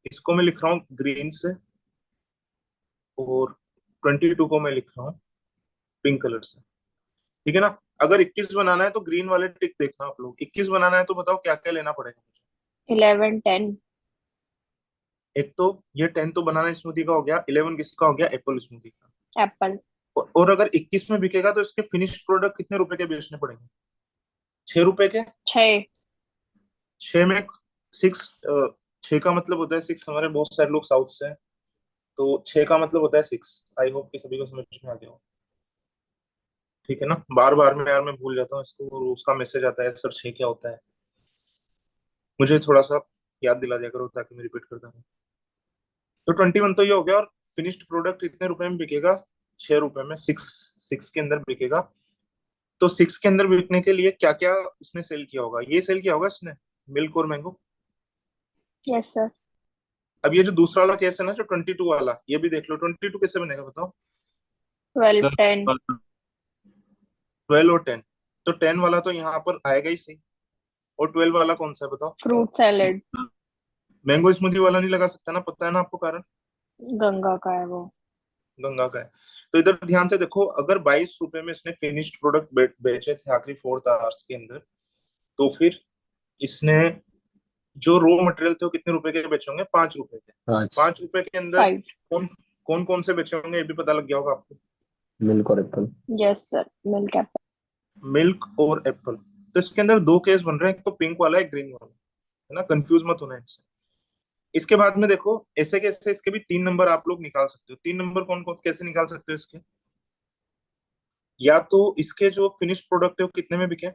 Speaker 1: इसको मैं लिख रहा हूँ ग्रीन से, और 22 को मैं लिख रहा हूँ पिंक कलर से, ठीक है ना? अगर 21 बनाना है तो ग्रीन वाले टिक देखना आप लोग। 21 बनाना है तो बताओ क्या क्या लेना पड़ेगा मुझे?
Speaker 2: 11, 10।
Speaker 1: एक तो ये 10 तो बनाना स्मूदी का हो गया, 11 किसका हो गया? एप्पल स्मूदी का।
Speaker 2: एप्पल।
Speaker 1: और अगर 21 में बिकेगा तो इसके फिनिश्ड प्रोडक्ट कितने रुपए के बेचने पड़ेंगे? 6 रुपए के।
Speaker 2: 6।
Speaker 1: 6 में 6 6 का मतलब होता है 6, हमारे बहुत सारे लोग साउथ से हैं, तो 6 का मतलब होता है 6। आई होप कि सभी को समझ में आ गया हो। ठीक है ना, बार बार में यार मैं भूल जाता हूँ इसको, और उसका मैसेज आता है सर 6 क्या होता है, मुझे थोड़ा सा याद दिला दिया करो ताकि मैं रिपीट करता हूँ। तो 21 तो ये हो गया, और फिनिश्ड प्रोडक्ट कितने रुपए में बिकेगा? 6 रुपए में। सिक्स सिक्स के अंदर बिकेगा। तो 6 के अंदर बिकने के लिए क्या क्या उसने सेल किया होगा? ये सेल किया होगा इसने, मिल्क और मैंगो।
Speaker 2: Yes sir.
Speaker 1: अब ये जो दूसरा वाला केस है ना, जो 22 वाला, ये भी देख लो। 22 कैसे बनेगा बताओ?
Speaker 2: 12
Speaker 3: सर
Speaker 2: 10
Speaker 1: 12 और 10। तो 10 वाला तो यहाँ पर आएगा ही सही, और 12 वाला कौन सा है बताओ?
Speaker 2: Fruit salad.
Speaker 1: मैंगो स्मूदी वाला नहीं लगा सकता ना, पता है ना आपको कारण?
Speaker 2: गंगा का है वो।
Speaker 1: गंगा का है। तो इधर ध्यान से देखो, अगर 22 रुपए में इसने फिनिश्ड प्रोडक्ट बेचे थे आखिरी 4 आवर्स के अंदर, तो फिर इसने जो रॉ मटेरियल थे वो कितने रुपए के बेचे होंगे? 5 रुपए के।
Speaker 5: 5।
Speaker 1: 5 रुपए के अंदर
Speaker 2: 5।
Speaker 1: कौन कौन कौन से बेचे होंगे ये भी पता लग गया होगा आपको।
Speaker 5: मिल्क और Apple.
Speaker 2: Yes sir, milk Apple.
Speaker 1: Milk और एप्पल। तो इसके अंदर दो केस बन रहे हैं, एक तो पिंक वाला है, ग्रीन वाला है ना, कंफ्यूज मत होना इससे। इसके बाद में देखो, ऐसे कैसे इसके भी 3 नंबर आप लोग निकाल सकते हो। 3 नंबर कौन कौन कैसे निकाल सकते हो इसके? या तो इसके जो फिनिश्ड प्रोडक्ट है वो कितने में बिके?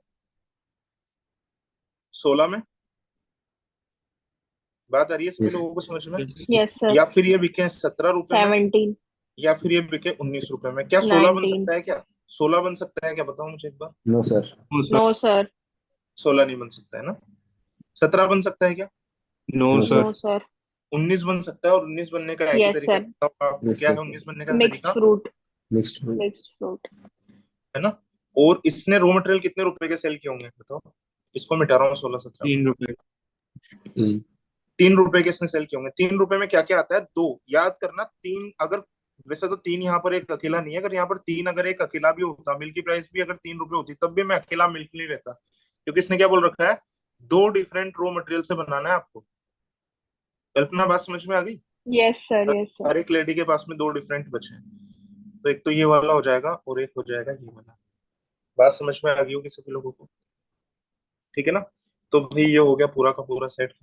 Speaker 1: 16 में। बात आ रही है सभी
Speaker 5: यस।
Speaker 1: लोगों को समझ में?
Speaker 3: yes,
Speaker 2: yes sir.
Speaker 1: या फिर ये बिके 17 रुपए में,
Speaker 2: 17।
Speaker 1: या फिर ये बिके 19 रुपए में। क्या 16 बन
Speaker 2: 19।
Speaker 1: सकता है क्या? 16 बन सकता है क्या, बताओ मुझे एक बार।
Speaker 5: No sir.
Speaker 3: no
Speaker 2: no
Speaker 3: sir,
Speaker 2: sir.
Speaker 1: 16 नहीं बन सकता है ना। 17 बन सकता है क्या?
Speaker 3: no
Speaker 5: no
Speaker 3: sir,
Speaker 2: no
Speaker 5: sir.
Speaker 2: Sir.
Speaker 1: 19 बन सकता है, और 19 बनने का एक ही
Speaker 2: यस
Speaker 1: तरीका है,
Speaker 2: सर।
Speaker 1: बताओ आपको
Speaker 5: यस
Speaker 1: क्या है
Speaker 5: सर।
Speaker 1: 19 बनने का
Speaker 2: मिक्स्ड
Speaker 1: तरीका?
Speaker 2: Fruit.
Speaker 5: Mixed fruit.
Speaker 2: Mixed fruit.
Speaker 1: है ना। और इसने रॉ मटेरियल कितने रुपए के सेल किए होंगे बताओ? इसको मिटा रहा हूँ 16 17 को।
Speaker 3: 3 रुपए।
Speaker 1: 3 रुपए के इसने सेल किए होंगे। 3 रुपए में क्या क्या आता है? दो। याद करना, तीन अगर, वैसे तो तीन यहाँ पर एक अकेला नहीं है, अगर यहाँ पर तीन अगर एक अकेला भी होता, मिल्क की प्राइस भी अगर 3 रुपए होती, तब भी मैं अकेला मिल्क नहीं रहता, क्योंकि इसने क्या बोल रखा है? दो डिफरेंट रॉ मटेरियल से बनाना है आपको। कल्पना, बात समझ में आ गई?
Speaker 2: Yes sir.
Speaker 1: हर
Speaker 2: यस सर।
Speaker 1: हर एक लेडी के पास में दो डिफरेंट बचे हैं, तो एक तो ये वाला हो जाएगा, और एक हो जाएगा ये वाला। बात समझ में आ गई होगी सभी लोगों को? ठीक है ना। तो भाई ये हो गया पूरा का पूरा सेट।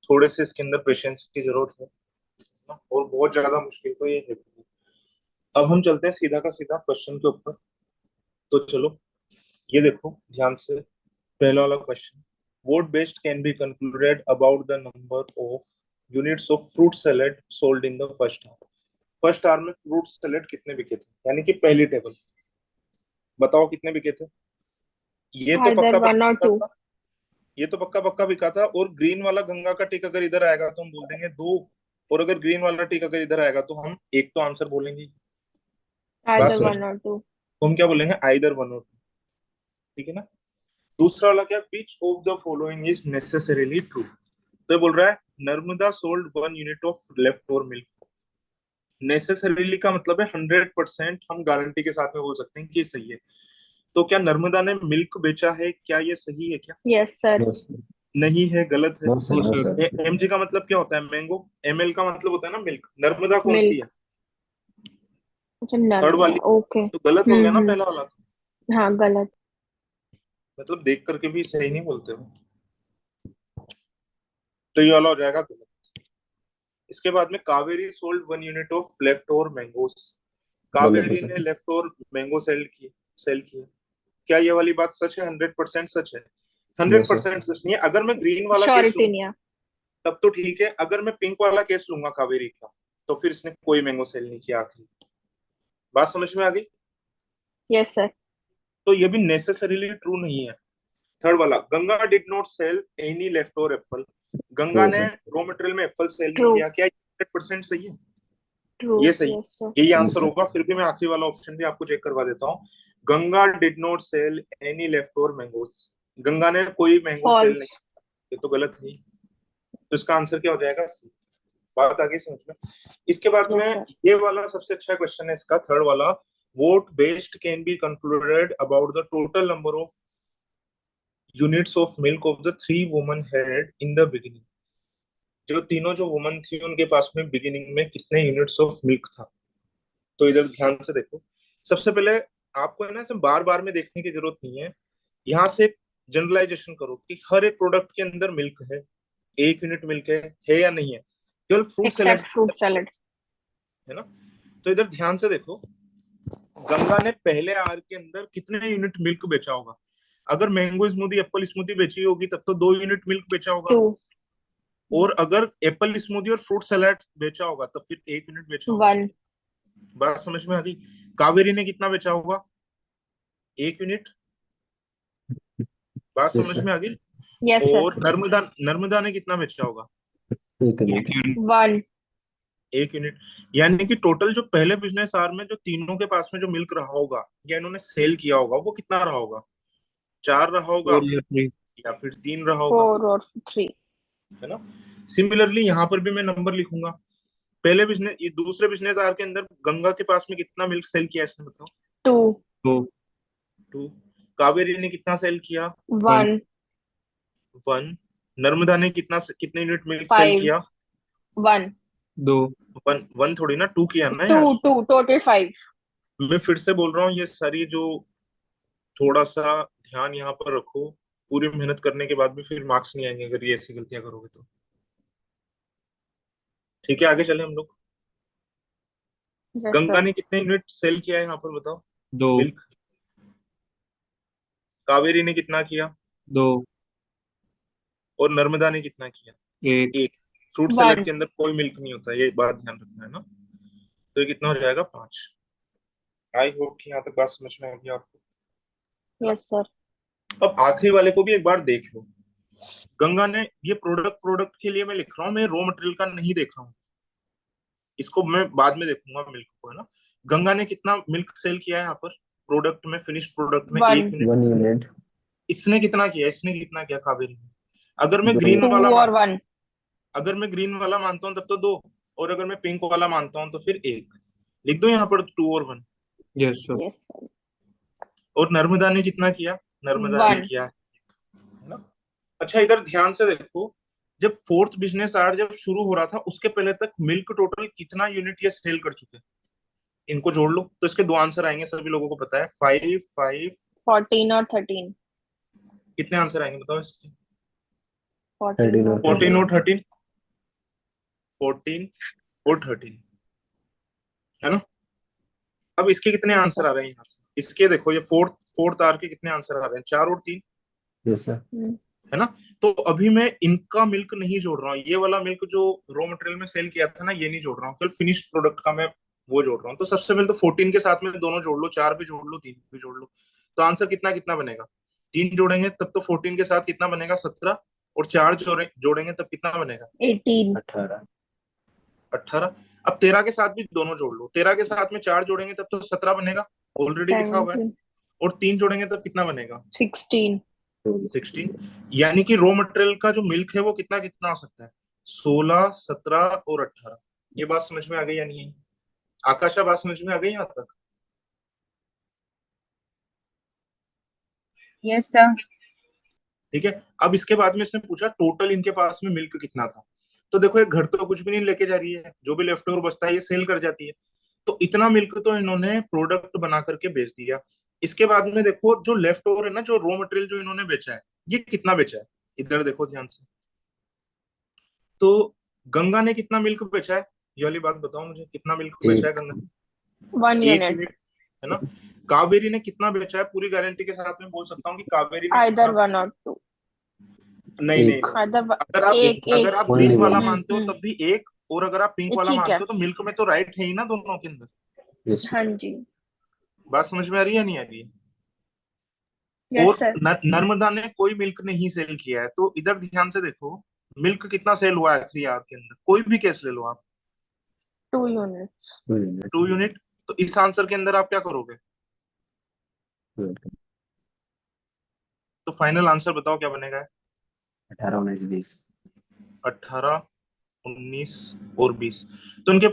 Speaker 1: थोड़े से इसके अंदर पेशेंस की जरूरत है ना, और बहुत ज्यादा मुश्किल तो ये है। अब हम चलते हैं सीधा का सीधा क्वेश्चन के ऊपर। तो चलो, ये देखो ध्यान से, पहला वाला question. What best can be concluded about the number of units of fruit salad sold in the first half? First half में फ्रूट सैलेड कितने बिके थे, यानी कि पहली टेबल। बताओ कितने बिके थे? ये तो
Speaker 2: आइदर
Speaker 1: पक्का
Speaker 2: 1 और
Speaker 1: पक्का
Speaker 2: 2।
Speaker 1: था। ये तो पक्का पक्का बिका था। और ग्रीन वाला गंगा का टिक अगर इधर आएगा तो हम बोल देंगे दो, और अगर ग्रीन वाला टिक अगर इधर आएगा तो हम एक तो आंसर बोलेंगे। बात
Speaker 2: आइदर
Speaker 5: यस
Speaker 1: समझ
Speaker 5: सर।
Speaker 2: 1 और 2।
Speaker 1: तो हम क्या बोलेंगे? आइदर वन और। ठीक है ना। दूसरा वाला क्या? Which of the following is necessarily true? तो ये बोल रहा है Narmada sold 1 unit of left over milk. Necessarily का मतलब है 100%, हम गारंटी के साथ में बोल सकते हैं कि ये सही है। तो क्या नर्मदा ने मिल्क बेचा है, क्या ये सही है क्या?
Speaker 2: Yes sir.
Speaker 5: No sir.
Speaker 1: नहीं है, गलत है।
Speaker 5: No sir.
Speaker 3: no
Speaker 5: no
Speaker 3: sir,
Speaker 5: sir.
Speaker 1: M G का मतलब क्या होता है? मैंगो। एम एल का मतलब होता है ना मिल्क। नर्मदा कौन सी
Speaker 2: मिल्क।
Speaker 1: है?
Speaker 2: अच्छा,
Speaker 1: थर्ड
Speaker 2: नर्मदा।
Speaker 1: वाली।
Speaker 2: ओके।
Speaker 1: तो गलत हो गया ना पहला वाला।
Speaker 2: हाँ, गलत।
Speaker 1: मतलब देख करके भी सही नहीं बोलते हो, तो ये वाला हो जाएगा गलत। इसके बाद में Kaveri sold 1 unit of left over mangoes.
Speaker 5: गलत है
Speaker 1: कावेरी
Speaker 5: सर।
Speaker 1: ने लेफ्ट ओवर मैंगो सेल किया। क्या ये वाली बात सच है? 100% सच है?
Speaker 5: No
Speaker 1: hundred
Speaker 5: sir.
Speaker 1: परसेंट सच नहीं है। अगर मैं ग्रीन वाला केस
Speaker 2: श्योरिटी
Speaker 1: लूंगा
Speaker 2: नहीं है।
Speaker 1: तब तो ठीक है, अगर मैं पिंक वाला केस लूंगा कावेरी का, तो फिर इसने कोई मैंगो सेल नहीं किया आखिरी। बात समझ में आ गई?
Speaker 2: Yes sir.
Speaker 1: तो ये भी नेसेसरीली ट्रू नहीं है। थर्ड वाला, Ganga did not sell any left over apple. Ganga
Speaker 5: true
Speaker 1: ने
Speaker 5: सर।
Speaker 1: रॉ मटेरियल में एप्पल सेल नहीं
Speaker 2: ट्रू।
Speaker 1: किया। क्या 100% सही है?
Speaker 2: ट्रू।
Speaker 1: ये सही है।
Speaker 2: Yes sir.
Speaker 1: यही
Speaker 5: यस
Speaker 1: आंसर
Speaker 5: सर।
Speaker 1: होगा। फिर भी मैं आखिरी वाला ऑप्शन भी आपको चेक करवा देता हूँ। Ganga did not sell any left over mangoes. Ganga ने कोई मैंगो सेल नहीं
Speaker 2: फॉल्स।
Speaker 1: किया। ये तो गलत है। तो इसका आंसर क्या हो जाएगा? सी। बात आ गई समझ में? इसके बाद में
Speaker 2: यस सर।
Speaker 1: ये वाला सबसे अच्छा क्वेश्चन है इसका, थर्ड वाला। What best can be concluded about the total number of units of milk of the three woman had in the beginning? जो तीनों जो वुमन थी उनके पास में बिगिनिंग में कितने यूनिट्स ऑफ मिल्क था? तो इधर ध्यान से देखो। सबसे पहले आपको है ना इसे बार बार में देखने की जरूरत नहीं है। यहाँ से जनरलाइजेशन करो कि हर एक प्रोडक्ट के अंदर मिल्क है। 1 यूनिट मिल्क है या नहीं है, केवल fruit salad
Speaker 2: except fruit salad.
Speaker 1: है ना। तो इधर ध्यान से देखो, गंगा ने पहले आर के अंदर कितने यूनिट मिल्क बेचा होगा। अगर मैंगो स्मूदी एप्पल स्मूदी बेची होगी तब तो 2 यूनिट मिल्क बेचा होगा,
Speaker 2: 2
Speaker 1: और अगर एप्पल स्मूदी और फ्रूट सलाद बेचा होगा तब फिर 1 यूनिट बेचा होगा।
Speaker 2: 1
Speaker 1: बात समझ में आ गई। कावेरी ने कितना बेचा होगा, 1 यूनिट। बात
Speaker 5: यस
Speaker 1: समझ
Speaker 5: सर।
Speaker 1: में आ गई।
Speaker 2: यस सर
Speaker 1: और नर्मदा नर्मदा ने कितना बेचा होगा,
Speaker 5: 1 यूनिट।
Speaker 2: 1
Speaker 1: 1 यूनिट। यानी कि टोटल जो पहले बिजनेस आर में जो तीनों के पास में जो मिल्क रहा होगा या इन्होंने सेल किया होगा वो कितना रहा होगा, 4 रहा होगा
Speaker 3: 4 या 3।
Speaker 1: या फिर 3 रहा होगा,
Speaker 2: 4 और 3।
Speaker 1: है ना। सिमिलरली यहाँ पर भी मैं नंबर लिखूंगा। पहले बिजनेस, ये दूसरे बिजनेस आर के अंदर गंगा के पास में कितना मिल्क सेल किया इसने बताओ,
Speaker 2: 2
Speaker 3: 2
Speaker 1: 2। कावेरी ने कितना सेल किया,
Speaker 2: 1
Speaker 1: 1। नर्मदा ने कितने यूनिट मिल्क सेल
Speaker 2: 5
Speaker 1: किया,
Speaker 2: 1
Speaker 3: 2
Speaker 1: 1 1 थोड़ी ना, 2 किया ना
Speaker 2: 2
Speaker 1: यार।
Speaker 2: 2 टोटल 5।
Speaker 1: मैं फिर से बोल रहा हूँ, ये सारी जो, थोड़ा सा ध्यान यहाँ पर रखो, पूरी मेहनत करने के बाद भी फिर मार्क्स नहीं आएंगे अगर ये ऐसी गलतियां करोगे तो। ठीक है, आगे चले हम लोग।
Speaker 2: यस
Speaker 1: गंगा
Speaker 2: सर
Speaker 1: ने कितने यूनिट सेल किया है यहाँ पर बताओ,
Speaker 3: 2
Speaker 1: मिल्क। कावेरी ने कितना किया,
Speaker 3: 2
Speaker 1: और नर्मदा ने कितना किया,
Speaker 3: 1
Speaker 1: 1। फ्रूट सैलेड
Speaker 2: 1
Speaker 1: के अंदर कोई मिल्क नहीं होता, ये बात ध्यान रखना है ना। तो ये कितना हो जाएगा, 5। आई होप कि यहाँ तक बात समझ में आ गई आपको, है ना।
Speaker 2: यस सर
Speaker 1: अब आखिरी वाले को भी एक बार देख लो। गंगा ने, ये प्रोडक्ट के लिए मैं लिख रहा हूँ, मैं रॉ मटेरियल का नहीं देख रहा हूँ, इसको मैं बाद में देखूंगा मिल्क को, है ना। गंगा ने कितना मिल्क सेल किया है यहाँ पर प्रोडक्ट में, फिनिश्ड प्रोडक्ट में, 1
Speaker 2: 1
Speaker 1: यूनिट।
Speaker 5: 1 यूनिट।
Speaker 1: इसने कितना किया, इसने कितना किया कावेरी ने। अगर मैं
Speaker 5: 2
Speaker 1: ग्रीन
Speaker 2: 2
Speaker 1: वाला
Speaker 2: और
Speaker 1: मान
Speaker 2: 1
Speaker 1: अगर मैं ग्रीन वाला मानता हूँ तब तो 2, और अगर मैं पिंक वाला मानता हूँ तो फिर 1। लिख दो यहाँ पर 2 और 1।
Speaker 3: Yes sir.
Speaker 2: यस सर
Speaker 1: और नर्मदा ने कितना किया, नर्मदा ने
Speaker 2: 1
Speaker 1: किया है ना। अच्छा, इधर ध्यान से देखो, जब फोर्थ बिजनेस आवर जब शुरू हो रहा था उसके पहले तक मिल्क टोटल कितना यूनिट ये सेल कर चुके हैं, इनको जोड़ लो तो इसके 2 आंसर आएंगे, सभी लोगों को पता है, 5 5।
Speaker 2: 14 और 13।
Speaker 1: कितने आंसर आएंगे बताओ इसके,
Speaker 2: 14
Speaker 5: 13
Speaker 2: और
Speaker 5: और
Speaker 1: 14
Speaker 2: 13।
Speaker 1: और 13, 14 और 13, है ना। अब इसके कितने
Speaker 2: यस
Speaker 1: आंसर
Speaker 2: सर
Speaker 1: आ रहे हैं यहाँ से, इसके देखो, ये फोर्थ फोर्थ आर के कितने आंसर आ रहे हैं, 4 और 3,
Speaker 5: यस सर।
Speaker 1: है ना। तो अभी मैं इनका मिल्क नहीं जोड़ रहा हूँ, ये वाला मिल्क जो रॉ मटेरियल में सेल किया था ना, ये नहीं जोड़ रहा हूँ, केवल फिनिश्ड प्रोडक्ट का मैं वो जोड़ रहा हूँ। तो सबसे पहले तो 14 के साथ में दोनों जोड़ लो, 4 भी जोड़ लो, 3 भी जोड़ लो, तो आंसर कितना कितना बनेगा, 3 जोड़ेंगे तब तो 14 के साथ कितना बनेगा, 17, और 4 जोड़ेंगे तब कितना बनेगा,
Speaker 2: 18
Speaker 5: 18।
Speaker 1: 18। अब 13 के साथ भी दोनों जोड़ लो, 13 के साथ में 4 जोड़ेंगे तब तो 17 बनेगा, ऑलरेडी लिखा हुआ है,
Speaker 2: 17
Speaker 1: और 3 जोड़ेंगे तब कितना बनेगा,
Speaker 2: 16
Speaker 1: 16। यानी कि रॉ मटेरियल का जो मिल्क है वो कितना कितना हो सकता है, 16, 17 और 18। ये बात समझ में आ गई या नहीं, आकाशा बात समझ में आ गई यहाँ तक।
Speaker 4: Yes sir.
Speaker 1: ठीक है, अब इसके बाद में इसने पूछा टोटल इनके पास में मिल्क कितना था। तो देखो, ये घर तो कुछ भी नहीं लेके जा रही है, जो भी लेफ्ट ओवर बचता है ये सेल कर जाती है। तो इतना मिल्क तो इन्होंने प्रोडक्ट बना करके बेच दिया। इसके बाद में देखो, जो लेफ्ट ओवर है ना, जो रॉ मटेरियल जो इन्होंने बेचा है, ये कितना बेचा है, इधर देखो ध्यान से। तो गंगा ने कितना मिल्क बेचा है, ये वाली बात बताओ मुझे, कितना मिल्क बेचा है
Speaker 5: 1।
Speaker 1: गंगा ने,
Speaker 2: 1
Speaker 1: 1
Speaker 2: यूनिट।
Speaker 1: यूनिट, है ना। कावेरी ने कितना बेचा है, पूरी गारंटी के साथ में बोल सकता हूँ कि कावेरी ने
Speaker 2: आइदर
Speaker 1: कितना,
Speaker 2: 1 और 2।
Speaker 1: नहीं नहीं
Speaker 5: 1।
Speaker 1: नहीं,
Speaker 2: आइदर
Speaker 1: अगर आप
Speaker 2: एक
Speaker 1: अगर
Speaker 2: एक।
Speaker 1: आप
Speaker 5: ओनली
Speaker 1: ग्रीन वाला
Speaker 5: 1।
Speaker 1: मानते हो तब भी 1, और अगर आप पिंक
Speaker 2: ये
Speaker 1: वाला
Speaker 2: ठीक है।
Speaker 1: मानते हो तो मिल्क में तो राइट है ही ना दोनों के अंदर।
Speaker 5: यस।
Speaker 2: हाँ जी।
Speaker 1: बात समझ में आ रही है या नहीं आ रही है।
Speaker 2: यस
Speaker 1: और
Speaker 2: सर
Speaker 1: नर्मदा ने कोई मिल्क नहीं सेल किया है, तो इधर ध्यान से देखो, मिल्क कितना सेल हुआ है आखिरी आर के अंदर, कोई भी केस ले लो आप,
Speaker 2: 2 यूनिट्स।
Speaker 5: 2 यूनिट।
Speaker 1: 2 यूनिट। तो इस आंसर के अंदर आप क्या करोगे, तो फाइनल आंसर बताओ क्या बनेगा,
Speaker 5: 18 19 20।
Speaker 1: 18, 19 और 20। तो इनके,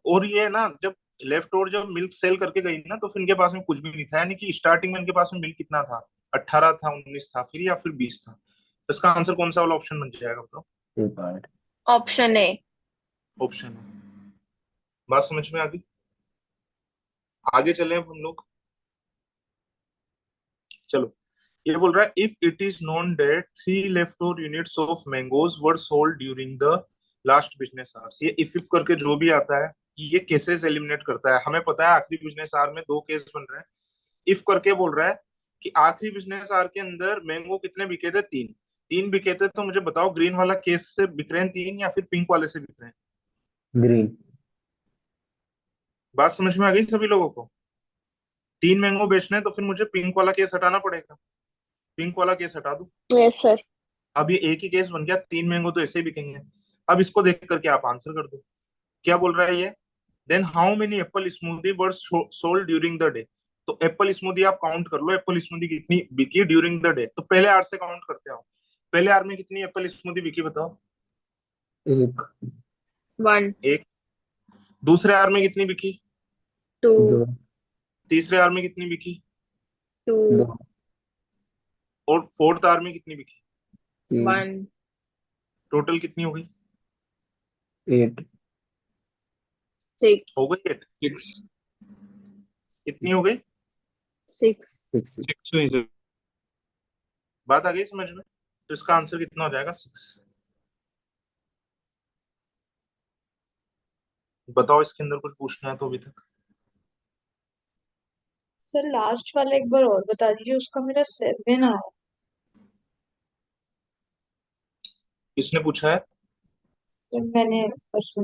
Speaker 1: और ये है ना, जब लेफ्ट ओवर जब मिल्क सेल करके गई ना तो फिर इनके पास में कुछ भी नहीं था, यानी कि स्टार्टिंग में इनके पास में मिल्क कितना था, 18 था, 19 था फिर, या फिर 20 था। तो इसका आंसर कौन सा वाला ऑप्शन बन जाएगा बताओ,
Speaker 5: एक पार्ट।
Speaker 2: Option A.
Speaker 1: ऑप्शन है। बात समझ में आ गई, आगे चले अब हम लोग, चलो। ये बोल रहा है if it is known that 3 units of mangoes were sold during the last business hours. ये इफ करके जो भी आता है ये केसेस एलिमिनेट करता है। हमें पता है आखिरी बिजनेस आवर में 2 केस बन रहे हैं। इफ करके बोल रहा है कि आखिरी बिजनेस आवर के अंदर मैंगो कितने बिके थे, 3। 3 बिके थे, तो मुझे बताओ ग्रीन वाला केस से बिक रहे हैं 3 या फिर पिंक वाले से बिक रहे हैं।
Speaker 5: ग्रीन।
Speaker 1: बात समझ में आ गई सभी लोगों को? 3 मैंगो बेचने हैं तो फिर मुझे पिंक वाला केस हटाना पड़ेगा। पिंक वाला केस हटा दूं।
Speaker 2: Yes sir.
Speaker 1: अब ये एक ही केस बन गया, 3 मैंगो तो ऐसे ही बिकेंगे। अब इसको देख करके आप आंसर कर दो। क्या बोल रहा है ये? Then how many apple smoothie were sold during the day. तो एप्पल स्मूदी आप काउंट कर लो, एप्पल स्मूदी कितनी बिकी ड्यूरिंग द डे। तो पहले आर से काउंट करते हो। पहले आर में कितनी एप्पल स्मूदी बिकी बताओ?
Speaker 5: एक।
Speaker 2: 1
Speaker 1: एक। दूसरे आर में कितनी बिकी?
Speaker 2: 2
Speaker 5: दो।
Speaker 1: तीसरे आर में कितनी बिकी?
Speaker 2: 2
Speaker 5: दो।
Speaker 1: और फोर्थ आर में कितनी बिकी?
Speaker 5: तीन।
Speaker 2: 1
Speaker 1: टोटल कितनी हो गई?
Speaker 5: 8।
Speaker 1: हो
Speaker 2: 6
Speaker 1: गई 8।
Speaker 3: 6
Speaker 1: कितनी हो गई?
Speaker 2: 6
Speaker 5: 6।
Speaker 3: 6 हुई सर।
Speaker 1: बात आ गई समझ में? तो इसका आंसर कितना हो जाएगा? 6। बताओ इसके अंदर कुछ पूछना है तो अभी तक।
Speaker 6: सर लास्ट वाला एक बार और बता दीजिए, उसका मेरा 7 आया।
Speaker 1: किसने पूछा है?
Speaker 6: सर मैंने बस।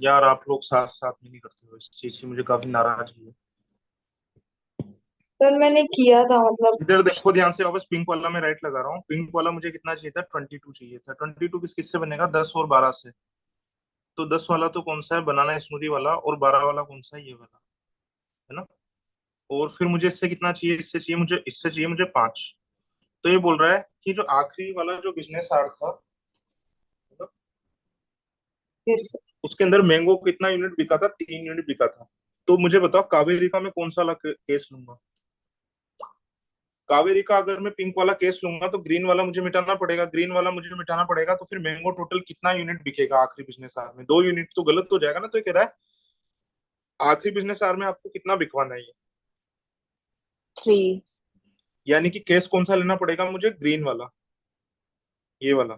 Speaker 1: यार आप लोग साथ साथ में नहीं करते हो, इस चीज की मुझे काफी नाराजगी है।
Speaker 6: सर मैंने किया था मतलब।
Speaker 1: इधर देखो ध्यान से, वापस पिंक वाला मैं राइट लगा रहा हूँ। पिंक वाला मुझे कितना चाहिए था? 22 चाहिए था। 22 किस से बनेगा? 10 और 12 से। तो 10 वाला तो कौन सा है? बनाना स्मूदी वाला। और 12 वाला कौन सा है? ये वाला, है ना? और फिर मुझे इससे कितना चाहिए? इससे चाहिए मुझे 5। तो ये बोल रहा है कि जो आखिरी वाला जो बिजनेस आर था, मतलब
Speaker 6: यस सर।
Speaker 1: उसके अंदर मैंगो कितना यूनिट बिका था? 3 यूनिट बिका था। तो मुझे बताओ कावेरी का मैं कौन सा वाला केस लूंगा? कावेरी का अगर मैं पिंक वाला केस लूंगा तो ग्रीन वाला मुझे मिटाना पड़ेगा। ग्रीन वाला मुझे मिटाना पड़ेगा तो फिर मैंगो टोटल कितना यूनिट बिकेगा आखिरी बिजनेस आवर में? 2 यूनिट तो गलत हो जाएगा ना। तो ये कह रहा है आखिरी बिजनेस आवर में आपको कितना बिकवाना है ये।
Speaker 2: 3
Speaker 1: यानी कि केस कौन सा लेना पड़ेगा मुझे? ग्रीन वाला, ये वाला,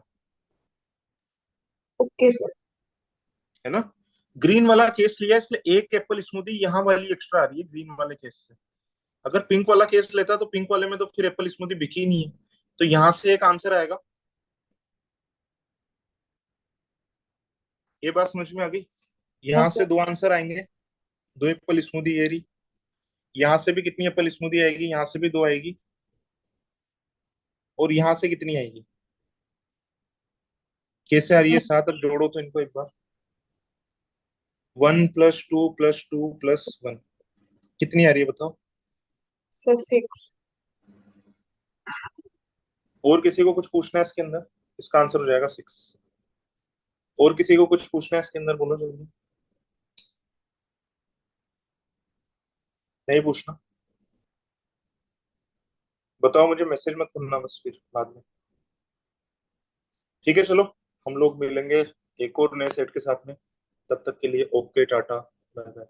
Speaker 6: ओके सर।
Speaker 1: है ना? ग्रीन वाला केस लिया इसलिए एक एप्पल स्मूदी यहाँ वाली एक्स्ट्रा आ रही है ग्रीन वाले केस से। अगर पिंक वाला केस लेता तो पिंक वाले में तो फिर एप्पल स्मूदी बिकी ही नहीं है। तो यहाँ से एक आंसर आएगा। ये बात समझ में आ गई? यहाँ
Speaker 6: यस
Speaker 1: से
Speaker 6: सर।
Speaker 1: 2 आंसर आएंगे। 2 एप्पल स्मूदी ये रही। यहाँ से भी कितनी एप्पल स्मूदी आएगी? यहाँ से भी 2 आएगी। और यहाँ से कितनी आएगी? कैसे आ रही है? 7। अब जोड़ो तो इनको एक बार। 1 + 2 + 2 + 1 कितनी आ रही है बताओ?
Speaker 6: सर 6।
Speaker 1: और किसी को कुछ पूछना है इसके अंदर? इसका आंसर हो जाएगा 6। और किसी को कुछ पूछना है इसके अंदर? बोलो जल्दी। नहीं पूछना? बताओ, मुझे मैसेज मत करना बस फिर बाद में। ठीक है चलो, हम लोग मिलेंगे एक और नए सेट के साथ में। तब तक के लिए ओके, टाटा, बाय बाय।